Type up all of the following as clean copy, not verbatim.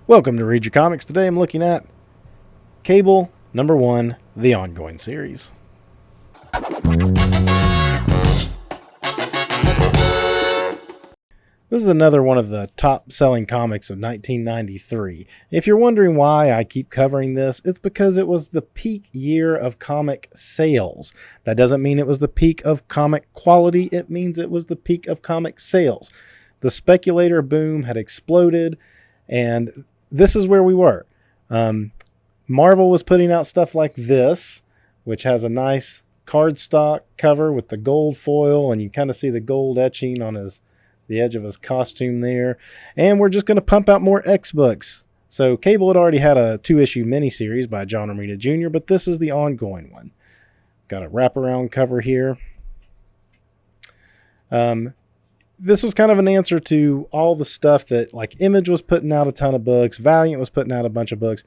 Welcome to Read Your Comics. Today I'm looking at Cable #1, the ongoing series. This is another one of the top selling comics of 1993. If you're wondering why I keep covering this, it's because it was the peak year of comic sales. That doesn't mean it was the peak of comic quality, it means it was the peak of comic sales. The speculator boom had exploded, and this is where we were. Marvel was putting out stuff like this, which has a nice cardstock cover with the gold foil, and you kind of see the gold etching on the edge of his costume there. And we're just going to pump out more X-Books. So Cable had already had a 2-issue miniseries by John Romita Jr., but this is the ongoing one. Got a wraparound cover here. This was kind of an answer to all the stuff that, like, Image was putting out a ton of books, Valiant was putting out a bunch of books,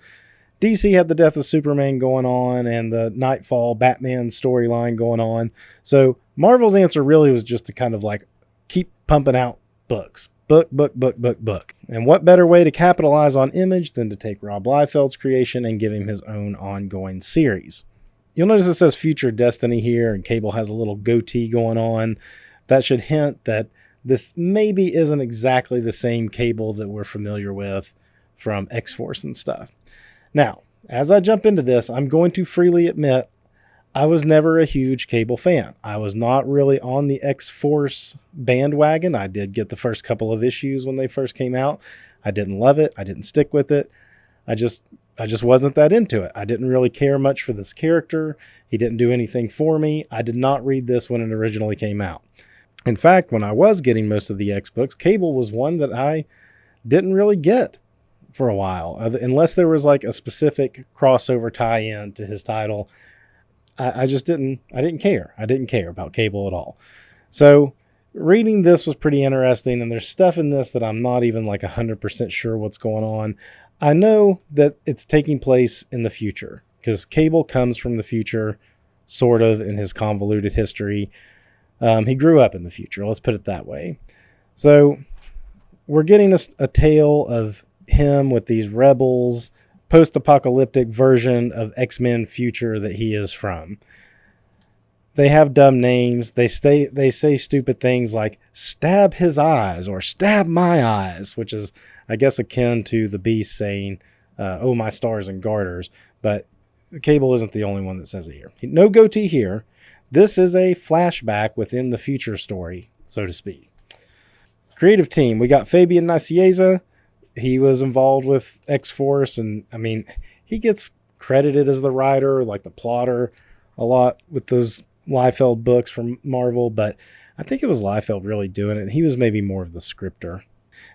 DC had the Death of Superman going on and the Nightfall Batman storyline going on. So Marvel's answer really was just to kind of like keep pumping out books. Book. And what better way to capitalize on Image than to take Rob Liefeld's creation and give him his own ongoing series. You'll notice it says Future Destiny here, and Cable has a little goatee going on. That should hint that this maybe isn't exactly the same Cable that we're familiar with from X-Force and stuff. Now, as I jump into this, I'm going to freely admit I was never a huge Cable fan. I was not really on the X-Force bandwagon. I did get the first couple of issues when they first came out. I didn't love it. I didn't stick with it. I just wasn't that into it. I didn't really care much for this character. He didn't do anything for me. I did not read this when it originally came out. In fact, when I was getting most of the X-Books, Cable was one that I didn't really get for a while, unless there was like a specific crossover tie-in to his title. I didn't care. I didn't care about Cable at all. So reading this was pretty interesting, and there's stuff in this that I'm not even like 100% sure what's going on. I know that it's taking place in the future because Cable comes from the future, sort of, in his convoluted history. He grew up in the future, let's put it that way. So we're getting a tale of him with these rebels, post-apocalyptic version of X-Men future that he is from. They have dumb names. They say stupid things like stab his eyes or stab my eyes, which is, I guess, akin to the Beast saying, oh, my stars and garters. But Cable isn't the only one that says it here. No goatee here. This is a flashback within the future story, so to speak. Creative team. We got Fabian Nicieza. He was involved with X-Force, and I mean, he gets credited as the writer, like the plotter, a lot with those Liefeld books from Marvel, but I think it was Liefeld really doing it. He was maybe more of the scripter.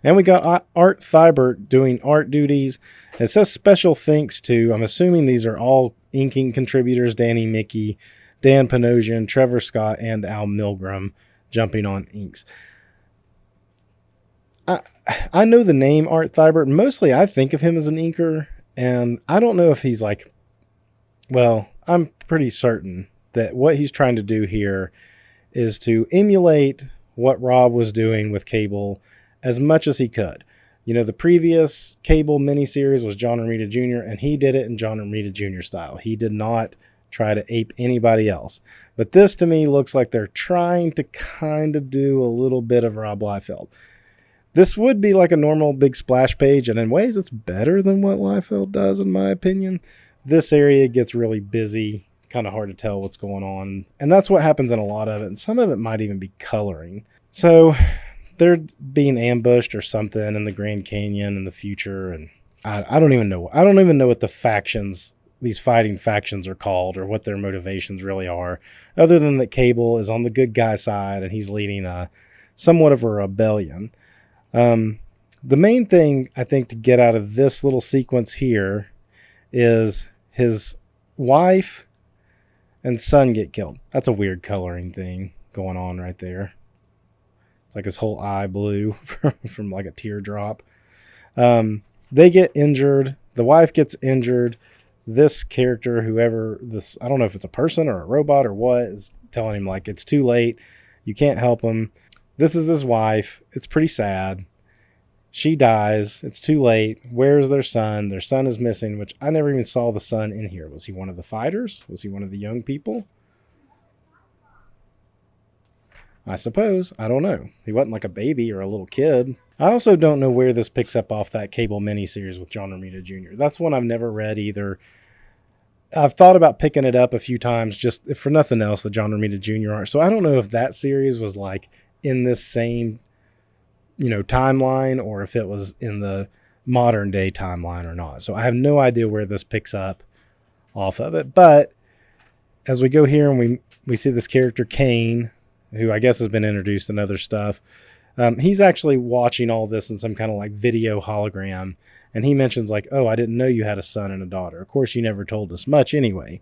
And we got Art Thibert doing art duties. It says special thanks to, I'm assuming these are all inking contributors, Danny Mickey, Dan Panosian, Trevor Scott, and Al Milgram jumping on inks. I know the name Art Thibert. Mostly I think of him as an inker, and I don't know if he's like, well, I'm pretty certain that what he's trying to do here is to emulate what Rob was doing with Cable as much as he could. You know, the previous Cable miniseries was John Romita Jr., and he did it in John Romita Jr. style. He did not try to ape anybody else. But this to me looks like they're trying to kind of do a little bit of Rob Liefeld. This would be like a normal big splash page, and in ways it's better than what Liefeld does, in my opinion. This area gets really busy, kind of hard to tell what's going on, and that's what happens in a lot of it, and some of it might even be coloring. So they're being ambushed or something in the Grand Canyon in the future, and I don't even know. I don't even know what the factions, these fighting factions, are called, or what their motivations really are, other than that Cable is on the good guy side and he's leading somewhat of a rebellion. The main thing I think to get out of this little sequence here is his wife and son get killed. That's a weird coloring thing going on right there. It's like his whole eye blue from like a teardrop. They get injured. The wife gets injured. This character, I don't know if it's a person or a robot or what, is telling him like it's too late. You can't help him. This is his wife. It's pretty sad. She dies. It's too late. Where's their son? Their son is missing, which I never even saw the son in here. Was he one of the fighters? Was he one of the young people? I suppose. I don't know. He wasn't like a baby or a little kid. I also don't know where this picks up off that Cable miniseries with John Romita Jr. That's one I've never read either. I've thought about picking it up a few times, just if for nothing else, the John Romita Jr. art. So I don't know if that series was like in this same, timeline, or if it was in the modern day timeline or not. So I have no idea where this picks up off of it. But as we go here and we see this character Kane, who I guess has been introduced in other stuff. He's actually watching all this in some kind of like video hologram. And he mentions like, oh, I didn't know you had a son and a daughter. Of course, you never told us much anyway.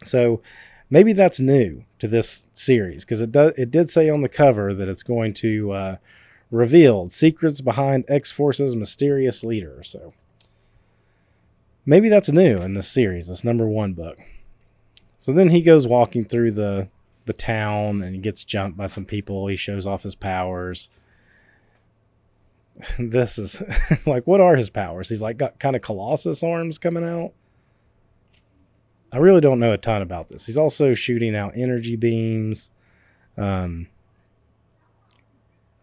So maybe that's new to this series, because it did say on the cover that it's going to reveal secrets behind X-Force's mysterious leader. So maybe that's new in this series, this #1 book. So then he goes walking through the town and he gets jumped by some people. He shows off his powers. This is like, what are his powers? He's like got kind of Colossus arms coming out. I really don't know a ton about this. He's also shooting out energy beams. Yeah,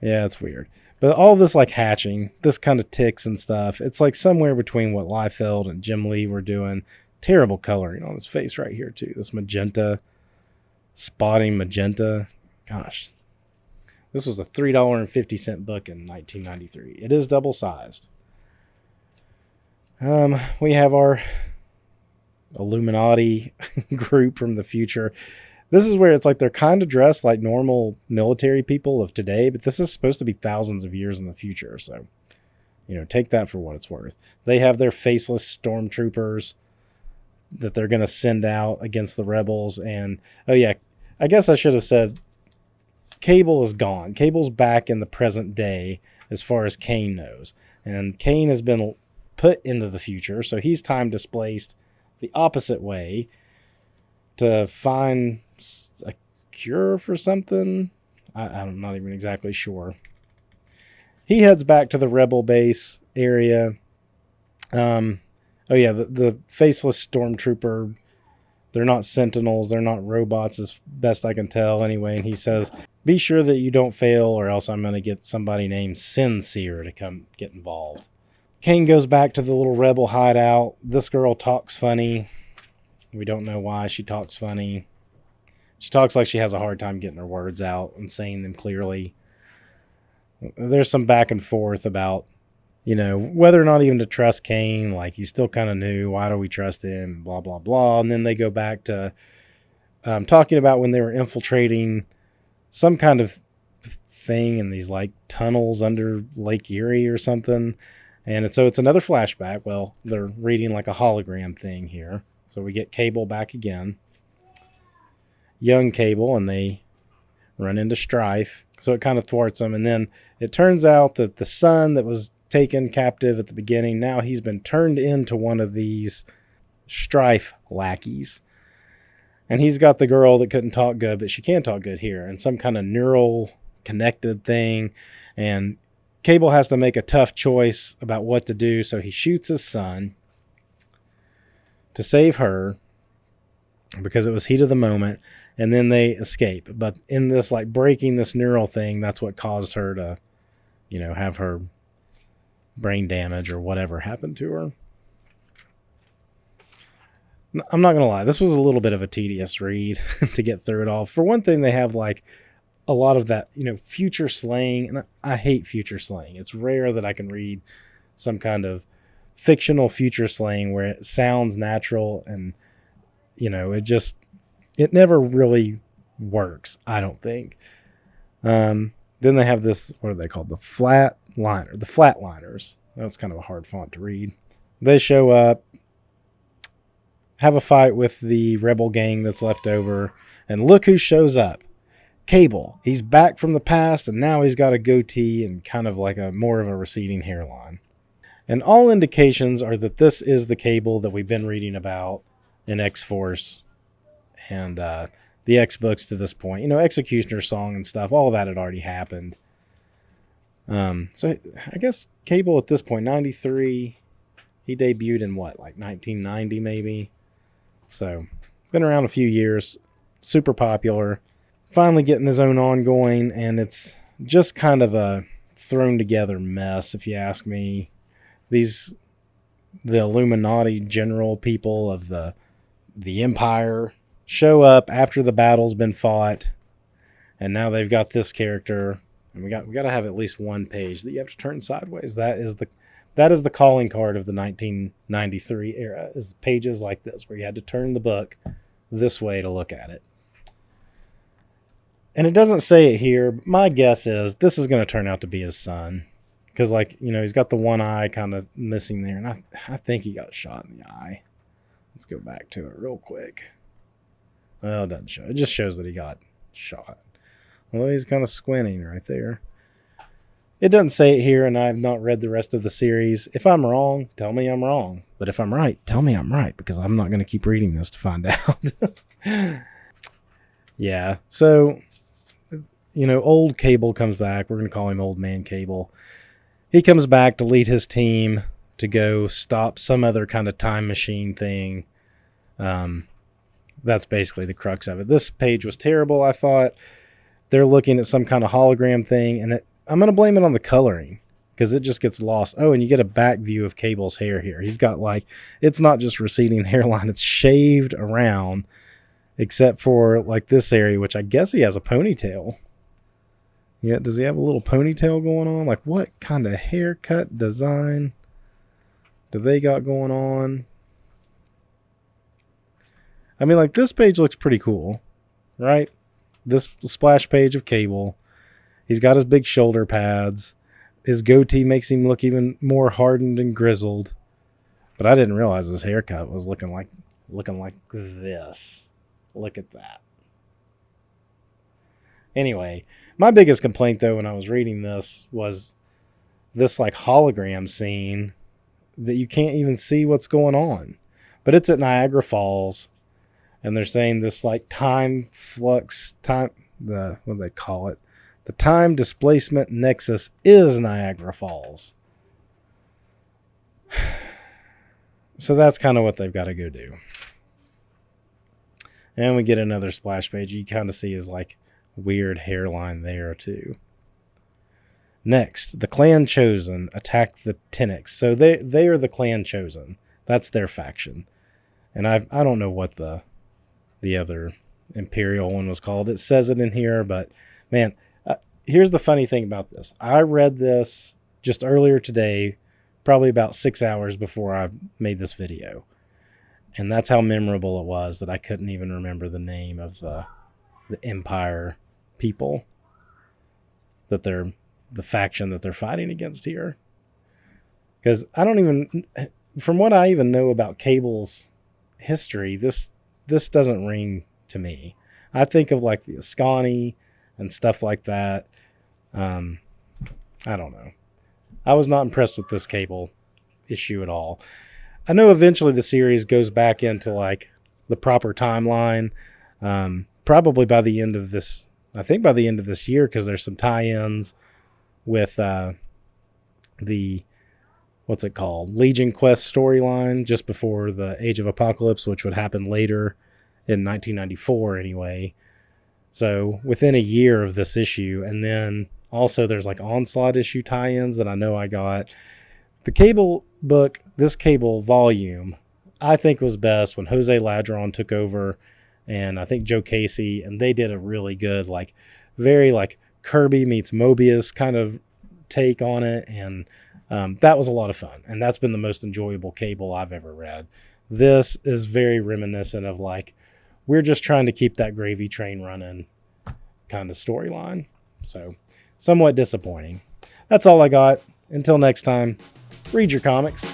it's weird. But all this like hatching, this kind of ticks and stuff. It's like somewhere between what Liefeld and Jim Lee were doing. Terrible coloring on his face right here too. This magenta, spotting magenta. Gosh. This was a $3.50 book in 1993. It is double-sized. We have our Illuminati group from the future. This is where it's like they're kind of dressed like normal military people of today, but this is supposed to be thousands of years in the future. So, take that for what it's worth. They have their faceless stormtroopers that they're going to send out against the rebels. And, oh yeah, I guess I should have said Cable is gone. Cable's back in the present day as far as Kane knows. And Kane has been put into the future, so he's time displaced the opposite way to find a cure for something. I'm not even exactly sure. He heads back to the rebel base area. Oh yeah, the faceless stormtrooper, they're not sentinels, they're not robots as best I can tell anyway. And he says, be sure that you don't fail or else I'm going to get somebody named Sincere to come get involved. Kane goes back to the little rebel hideout. This girl talks funny. We don't know why she talks funny. She talks like she has a hard time getting her words out and saying them clearly. There's some back and forth about, whether or not even to trust Kane. Like, he's still kind of new. Why do we trust him? Blah, blah, blah. And then they go back to talking about when they were infiltrating some kind of thing in these like tunnels under Lake Erie or something. And so it's another flashback. Well, they're reading like a hologram thing here. So we get Cable back again. Young Cable, and they run into strife. So it kind of thwarts them. And then it turns out that the son that was taken captive at the beginning, now he's been turned into one of these strife lackeys. And he's got the girl that couldn't talk good, but she can talk good here, and some kind of neural connected thing. And Cable has to make a tough choice about what to do. So he shoots his son to save her because it was heat of the moment. And then they escape. But in this like breaking this neural thing, that's what caused her to, have her brain damage or whatever happened to her. I'm not going to lie. This was a little bit of a tedious read to get through it all. For one thing, they have like a lot of that, future slang. And I hate future slang. It's rare that I can read some kind of fictional future slang where it sounds natural and, it never really works, I don't think. Then they have this, what are they called? The Flatliners. That's kind of a hard font to read. They show up, have a fight with the rebel gang that's left over, and look who shows up. Cable. He's back from the past, and now he's got a goatee and kind of like more of a receding hairline. And all indications are that this is the Cable that we've been reading about in X-Force and the X books to this point. Executioner's Song and stuff, all that had already happened. So I guess Cable at this point, 93, he debuted in what, like 1990 maybe? So been around a few years, super popular, finally getting his own ongoing, and it's just kind of a thrown together mess, if you ask me. The Illuminati general people of the Empire show up after the battle's been fought, and now they've got this character, and we got to have at least one page that you have to turn sideways. That is the calling card of the 1993 era, is pages like this where you had to turn the book this way to look at it. And it doesn't say it here, but my guess is this is going to turn out to be his son. Because, like, you know, he's got the one eye kind of missing there. And I think he got shot in the eye. Let's go back to it real quick. Well, it doesn't show. It just shows that he got shot. Well, he's kind of squinting right there. It doesn't say it here, and I've not read the rest of the series. If I'm wrong, tell me I'm wrong. But if I'm right, tell me I'm right, because I'm not going to keep reading this to find out. Yeah, so, you know, old Cable comes back. We're going to call him Old Man Cable. He comes back to lead his team to go stop some other kind of time machine thing. That's basically the crux of it. This page was terrible, I thought. They're looking at some kind of hologram thing, and I'm going to blame it on the coloring because it just gets lost. Oh, and you get a back view of Cable's hair here. He's got, like, it's not just receding hairline. It's shaved around, except for, like, this area, which I guess he has a ponytail. Yeah, does he have a little ponytail going on? Like, what kind of haircut design do they got going on? I mean, like, this page looks pretty cool, right? This splash page of Cable. He's got his big shoulder pads. His goatee makes him look even more hardened and grizzled. But I didn't realize his haircut was looking like this. Look at that. Anyway, my biggest complaint, though, when I was reading this was this, like, hologram scene that you can't even see what's going on. But it's at Niagara Falls, and they're saying this, like, what do they call it? The time displacement nexus is Niagara Falls. So that's kind of what they've got to go do. And we get another splash page. You kind of see his, like, weird hairline there too. Next, the Clan Chosen attack the Tenix. So they are the Clan Chosen. That's their faction. And I don't know what the other Imperial one was called. It says it in here, but man, here's the funny thing about this. I read this just earlier today, probably about 6 hours before I made this video. And that's how memorable it was that I couldn't even remember the name of the Empire people, that they're the faction that they're fighting against here. Because I don't even, from what I even know about Cable's history, this doesn't ring to me. I think of, like, the Ascani and stuff like that. I don't know. I was not impressed with this Cable issue at all. I know eventually the series goes back into, like, the proper timeline. Probably by the end of this, I think by the end of this year, because there's some tie-ins with the, what's it called? Legion Quest storyline just before the Age of Apocalypse, which would happen later in 1994 anyway. So within a year of this issue, and then also there's, like, Onslaught issue tie-ins that I know I got. The Cable book, this Cable volume, I think was best when Jose Ladron took over, and I think Joe Casey, and they did a really good, like, very, like, Kirby meets Mobius kind of take on it, and that was a lot of fun, and that's been the most enjoyable Cable I've ever read. This is very reminiscent of, like, we're just trying to keep that gravy train running kind of storyline. So, somewhat disappointing. That's all I got. Until next time, read your comics.